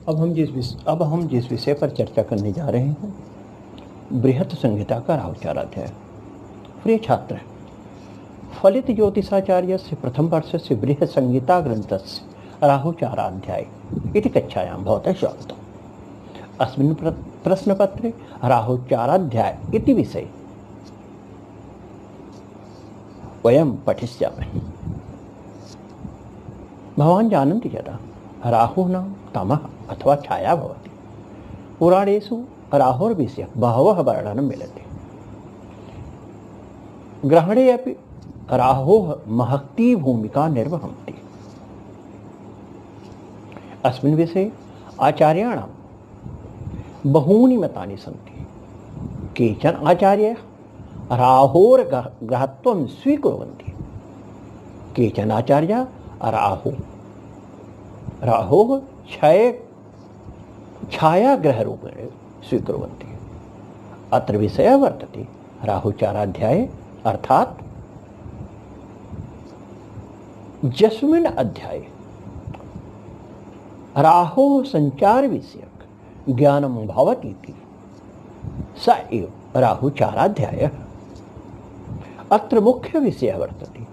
अब हम जिस विषय पर चर्चा करने जा रहे हैं, बृहत् संहिता का राहुचाराध्याय। प्रिय छात्र, फलित ज्योतिषाचार्य से प्रथम वर्ष से बृहत् संहिता ग्रंथस्य राहुचाराध्याय इति कक्षायां भवतः स्वागतम्। अस्मिन् प्रश्नपत्रे राहुचाराध्याय इति विषये वयं पठिष्यामः। भवान् जानन्ति यदा राहुः नाम तमः अथवा छाया भवति। पुराणेषु राहुर्विषये बहवः वर्णनं मिलति। ग्रहणे अपि राहुः महती भूमिका निर्वहन्ति। अस्मिन् विषये आचार्याणां बहूनि मतानि सन्ति। केचन आचार्याः राहोर्ग्रहत्वं स्वीकुर्वन्ति, केचन आचार्याः राहोः छायाग्रहरूपेण स्वीकुर्वन्ति। अत्र विषयः वर्तते राहुचाराध्याये, अर्थात् यस्मिन् अध्याये राहोः सञ्चारविषयक ज्ञानं भवतीति स एव राहुचाराध्यायः। अत्र मुख्यविषयः वर्तते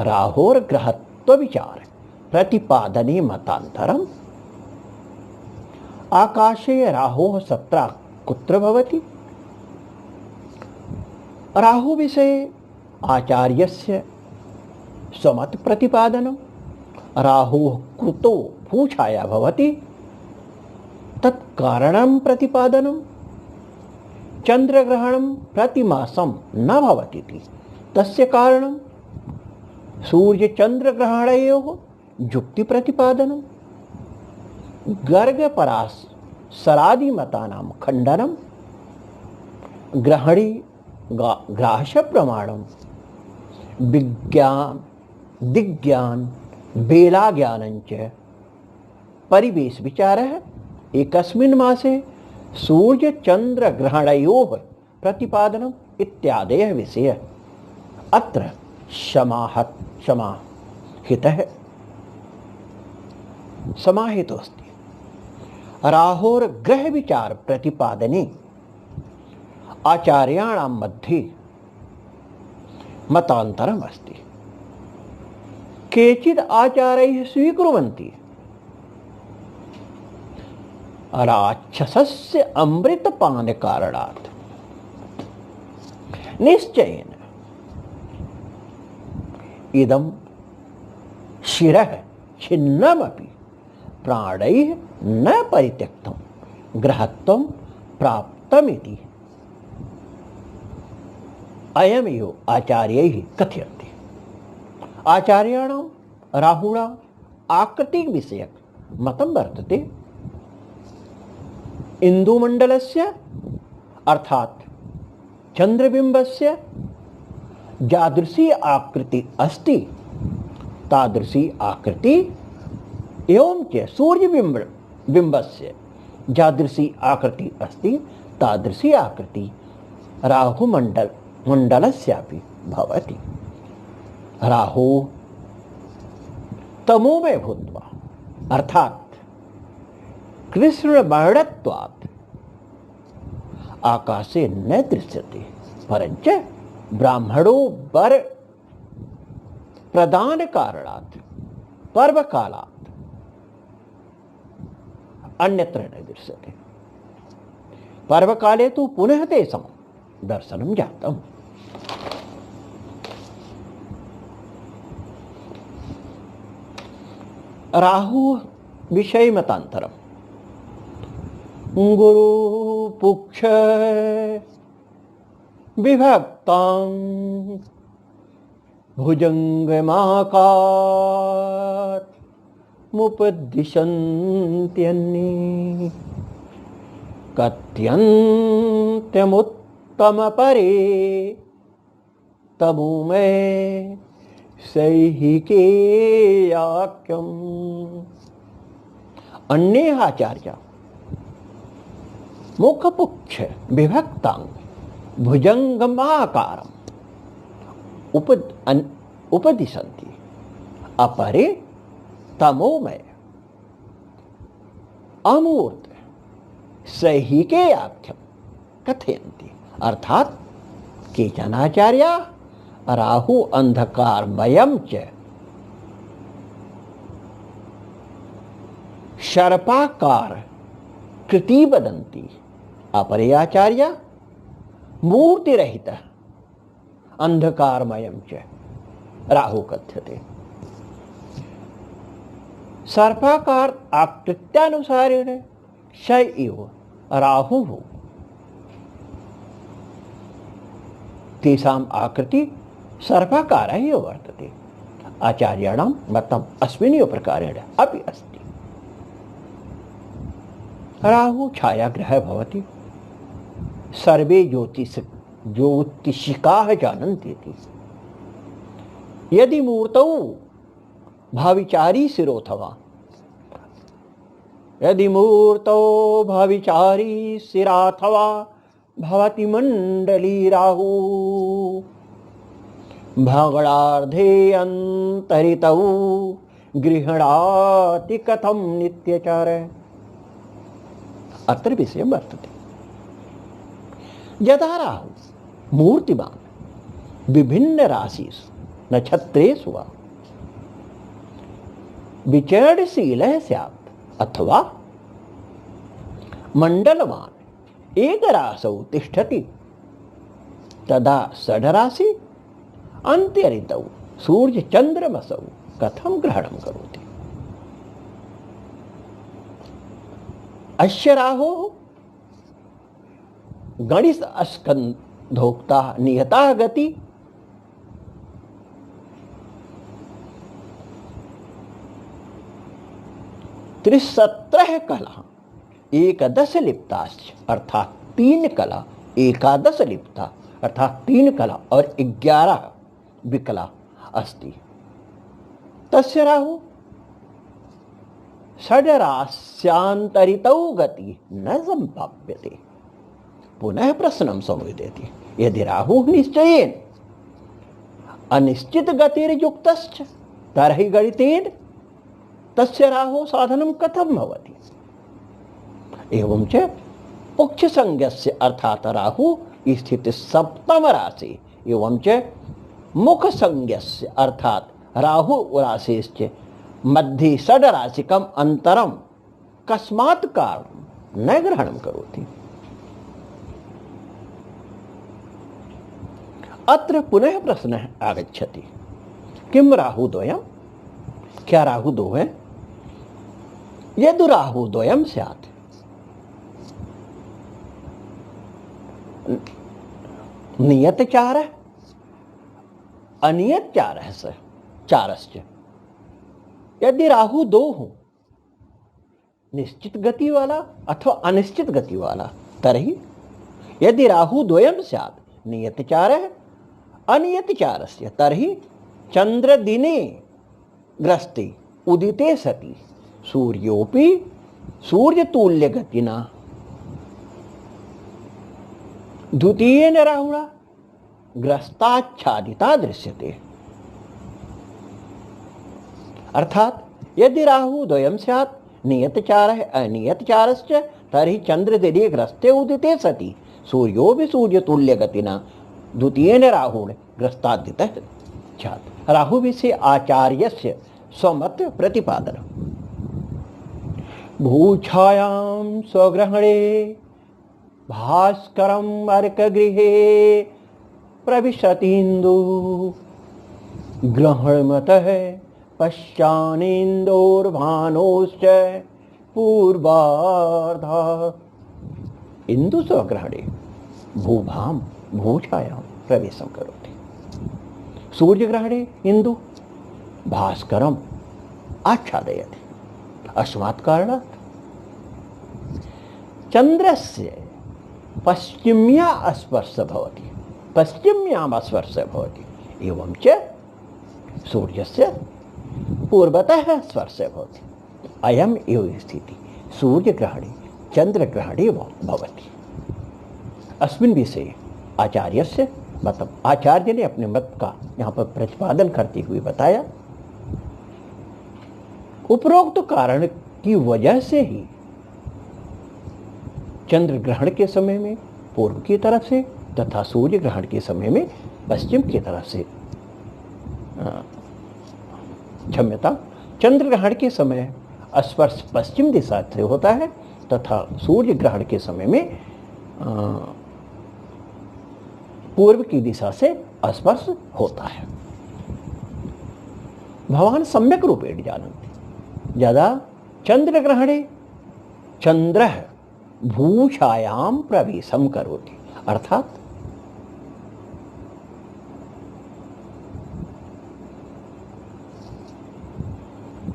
राहोर्ग्रहत्वविचार प्रतिपादने मतान्तरम्। आकाशे राहोः सत्रा कुत्र भवति? राहुविषये आचार्यस्य स्वमत प्रतिपादनं। राहुः कुतो भूछाया भवति तत्कारणं प्रतिपादनं। चन्द्रग्रहणं प्रतिमासं न भवतीति तस्य कारणं। सूर्यचन्द्रग्रहणयोः युक्तिप्रतिपादनं। गर्गपराशरादिमतानां खण्डनं। ग्रहणे ग्राह्यप्रमाणं। विज्ञान दिग्ज्ञान बेलाज्ञानञ्च परिवेशविचारः। एकस्मिन् मासे सूर्यचन्द्रग्रहणयोः प्रतिपादनम् इत्यादयः विषयाः अत्र समाहितो अस्ति। राहोर्ग्रहविचार प्रतिपादने आचार्याणां मध्ये मतान्तरम् अस्ति। केचित् आचार्याः स्वीकुर्वन्ति राक्षसस्य अमृतपानकारणात् निश्चयेन इदं शिरः छिन्नमपि प्राणैः न परित्यक्तं ग्रहत्वं प्राप्तमिति अयमेव आचार्यैः कथयन्ति। आचार्याणां राहुणा आकृतिविषयक मतं वर्तते। इन्दुमण्डलस्य अर्थात् चन्द्रबिम्बस्य यादृशी आकृति अस्ति तादृशी आकृति एवं च सूर्यबिम्बस्य यादृशी आकृति अस्ति तादृशी आकृति राहुमण्डलस्यापि भवति। राहु तमोमय भूत्वा अर्थात् कृष्णवर्णत्वात् आकाशे न दृश्यते, परञ्च ब्राह्मणो वर प्रदान कारणात् पर्वकालात् अन्यत्र न दृश्यते। पर्वकाले तु पुनः तेषां दर्शनं जातम्। राहु विषय मतान्तरम्। गुरुपुक्ष विभक्तां भुजङ्गमाकात् मुपदिशन्त्यन्ये कथ्यन्त्यमुत्तमपरे तमोमय सैहिकेयाख्यम्। अन्ये आचार्याः मुखपुक्ष विभक्तां भुजङ्गमाकारम् उपदिशन्ति, अपरे तमोमय अमूर्त सही के आख्यम कथयन्ति, अर्थात केचनाचार्या राहु अंधकारमयं च सर्पाकार कृति वदन्ति, अपरे आचार्या मूर्तिरहितः अंधकारमयं च राहु कथ्यते। सर्पाकार आकृत्यानुसारेण स एव राहुः, तेषाम् आकृति सर्पाकार एव वर्तते। आचार्याणां मतम् अस्मिन् प्रकारेण अपि अस्ति। राहु छायाग्रहः भवति, सर्वे ज्योतिषिकाः जानन्ति इति। यदि मूर्तौ भाविचारी शिरोऽथवा, यदि मूर्तौ भाविचारी शिराथवा भवति मंडली राहु, भगणार्धे अंतरितौ गृह्णाति कथं नित्यचार। अत्र विषय वर्तते। यदा राहु मूर्तिमान् विभिन्न राशिषु नक्षत्रेषु वा विचरणशीलः स्यात्, अथवा मंडलवान् एकराशौ तिष्ठति, तदा षड्राशि अंतरितौ सूर्यचन्द्रमसौ कथं ग्रहणं करोति। अस्य राहोः गणित स्कंधोक्ता नियता गति त्रिसत्रः कला एकादश लिप्ताश्च, अर्थात 3 कला एकादश लिप्ता अर्थात 3 कला और 11 विकला अस्ति। तस्य राहु षड्राश्यान्तरितौ गति न संभाव्यते। पुनः प्रश्नं समुदेति, यदि राहुः निश्चयेन अनिश्चित गतिर्युक्तश्च तर्हि गणितेन तस्य राहुः साधनं कथं भवति। एवं च उक्षसंज्ञस्य अर्थात राहुः स्थित सप्तम राशि एवं च मुखसंज्ञस्य अर्थात राहु राशिश्च मध्ये षड्राशिकम् अंतरं कस्मात् कारणं न ग्रहणं करोति। अत्र पुनः प्रश्नः आगच्छति, किं राहुद्वयं, क्या राहु दो है। यदि राहुद्वयं स्यात् नियतचारः अनियतचारः स चारश्च। यदि राहु 2 हो, निश्चित गति वाला अथवा अनिश्चित गति वाला, तर्हि यदि राहु द्वयं स्यात् नियतचारः अनियतचारस्य, तर्हि चंद्रदिने ग्रस्ते उदिते सति सूर्योपि सूर्यतुल्यगतिना द्वितीयेन राहुणा ग्रस्ताच्छादिता दृश्यते। अर्थात यदि राहु द्वयं स्यात् नियतचारः अनियतचारश्च, तर्हि चंद्रदिने ग्रस्ते उदिते सति सूर्योपि सूर्यतुल्यगतिना द्वितीयेन राहुण ग्रस्तादितः स्यात्। राहु विषये आचार्यस्य स्वमत प्रतिपादनम्। भूछायां स्वग्रहणे भास्करम् अर्कगृहे प्रविशतीन्दु ग्रहणमतः पश्चानेन्दोर्भानोश्च पूर्वार्धः। इंदु स्वग्रहणे भूभां भूछायां प्रवेशं करोति। सूर्यग्रहणे इंदु भास्करम् आच्छादयति। अस्मात् कारणात् चन्द्रस्य पश्चिम्या स्पर्श भवति, पश्चिम्यां स्पर्श भवति, एवं च सूर्यस्य पूर्वतः स्पर्श भवति। अयम् एव स्थितिः सूर्यग्रहणे चन्द्रग्रहणे भवति। अस्मिन् विषये आचार्यस्य मतलब आचार्य ने अपने मत का यहाँ पर प्रतिपादन करते हुए बताया, उपरोक्त कारण की वजह से ही चंद्र ग्रहण के समय में पूर्व की तरफ से तथा सूर्य ग्रहण के समय में पश्चिम की तरफ से। क्षम्यता, चंद्र ग्रहण के समय स्पर्श पश्चिम दिशा से होता है तथा सूर्य ग्रहण के समय में पूर्व की दिशा से स्पर्श होता है। भवान सम्यक रूपेण जानन्ति यदा चंद्र ग्रहणे चंद्र भूछायां प्रवेशम करोति, अर्थात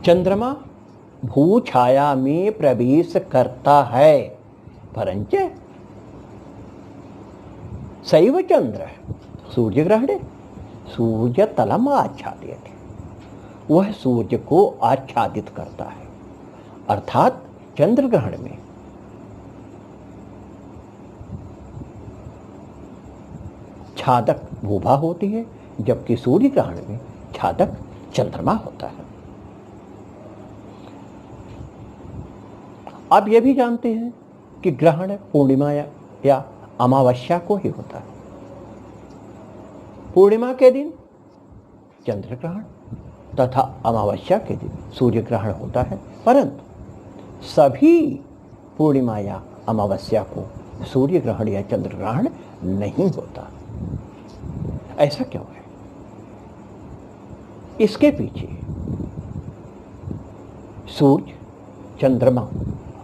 चंद्रमा भूछाया में प्रवेश करता है, परंच सैव चंद्र सूर्य ग्रहणे सूर्य तलम आच्छादयति, वह सूर्य को आच्छादित करता है। अर्थात चंद्र ग्रहण में छादक भूभा होती है, जबकि सूर्य ग्रहण में छादक चंद्रमा होता है। आप यह भी जानते हैं कि ग्रहण पूर्णिमा या अमावस्या को ही होता है। पूर्णिमा के दिन चंद्र ग्रहण तथा अमावस्या के दिन सूर्य ग्रहण होता है, परंतु सभी पूर्णिमा या अमावस्या को सूर्य ग्रहण या चंद्र ग्रहण नहीं होता। ऐसा क्यों है? इसके पीछे सूर्य, चंद्रमा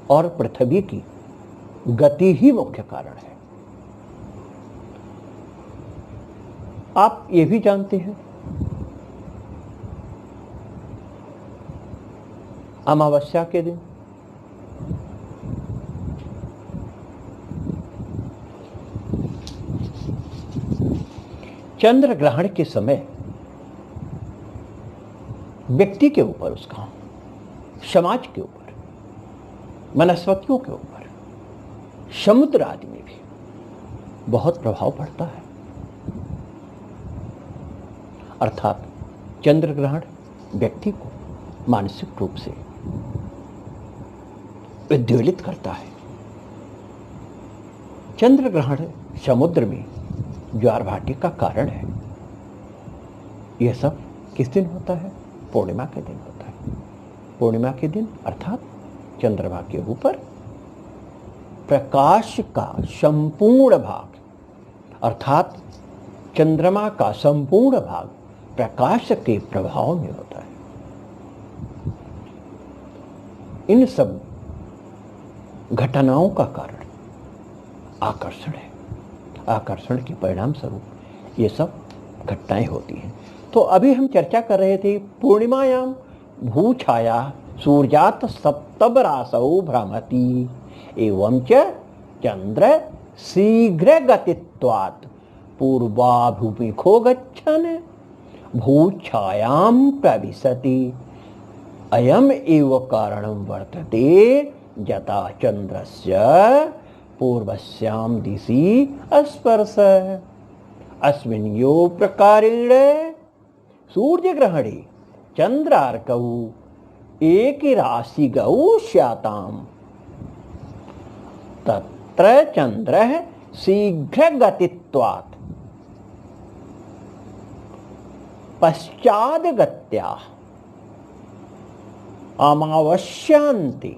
और पृथ्वी की गति ही मुख्य कारण है। आप ये भी जानते हैं अमावस्या के दिन चंद्र ग्रहण के समय व्यक्ति के ऊपर, उसका समाज के ऊपर, वनस्पतियों के ऊपर, समुद्र आदि में भी बहुत प्रभाव पड़ता है। अर्थात चंद्र ग्रहण व्यक्ति को मानसिक रूप से उद्वेलित करता है। चंद्र ग्रहण समुद्र में ज्वार भाटी का कारण है। यह सब किस दिन होता है? पूर्णिमा के दिन होता है। पूर्णिमा के दिन अर्थात चंद्रमा के ऊपर प्रकाश का संपूर्ण भाग, अर्थात चंद्रमा का संपूर्ण भाग प्रकाश के प्रभाव में होता है। इन सब घटनाओं का कारण आकर्षण है। आकर्षण के परिणाम स्वरूप ये सब घटनाएं होती हैं। तो अभी हम चर्चा कर रहे थे पूर्णिमायाम भूछाया सूर्यात सप्तम रासौ भ्रमति एवं च चंद्र शीघ्र गतित्वात् पूर्वाभिमुखो गच्छन् भूछायां प्रविशति अयम एव कारणं वर्तते यथा चंद्रस्य पूर्वस्यां दिशि स्पर्शः अस्मिन् यो प्रकारेण सूर्यग्रहणे चंद्रार्कौ एक राशि गौ स्याताम् तत्र चंद्रः शीघ्र गतित्वात् पश्चाद गत्या अमावस्यांति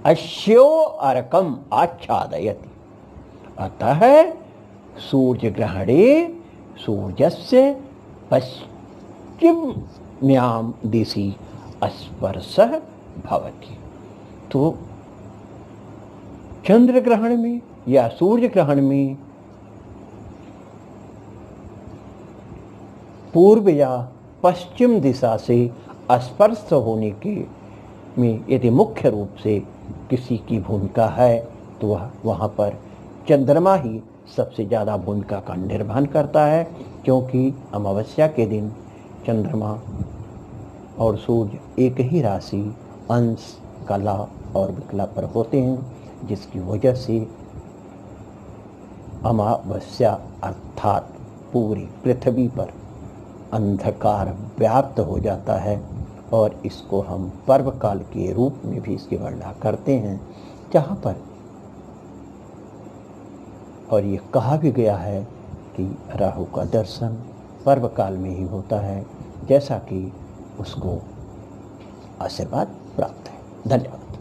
अस्यो अर्कम आच्छादयति। अतः सूर्यग्रहणे सूर्यस्य पश्चिम्यां दिशि स्पर्शः भवति। तो चंद्र ग्रहण में या सूर्य ग्रहण में पूर्व या पश्चिम दिशा से स्पर्श होने के में यदि मुख्य रूप से किसी की भूमिका है तो वह वहाँ पर चंद्रमा ही सबसे ज़्यादा भूमिका का निर्वहन करता है, क्योंकि अमावस्या के दिन चंद्रमा और सूर्य एक ही राशि अंश, कला और विकला पर होते हैं, जिसकी वजह से अमावस्या अर्थात पूरी पृथ्वी पर अंधकार व्याप्त हो जाता है और इसको हम पर्व काल के रूप में भी इसकी वर्णना करते हैं, जहाँ पर और ये कहा भी गया है कि राहु का दर्शन पर्व काल में ही होता है, जैसा कि उसको आशीर्वाद प्राप्त है। धन्यवाद।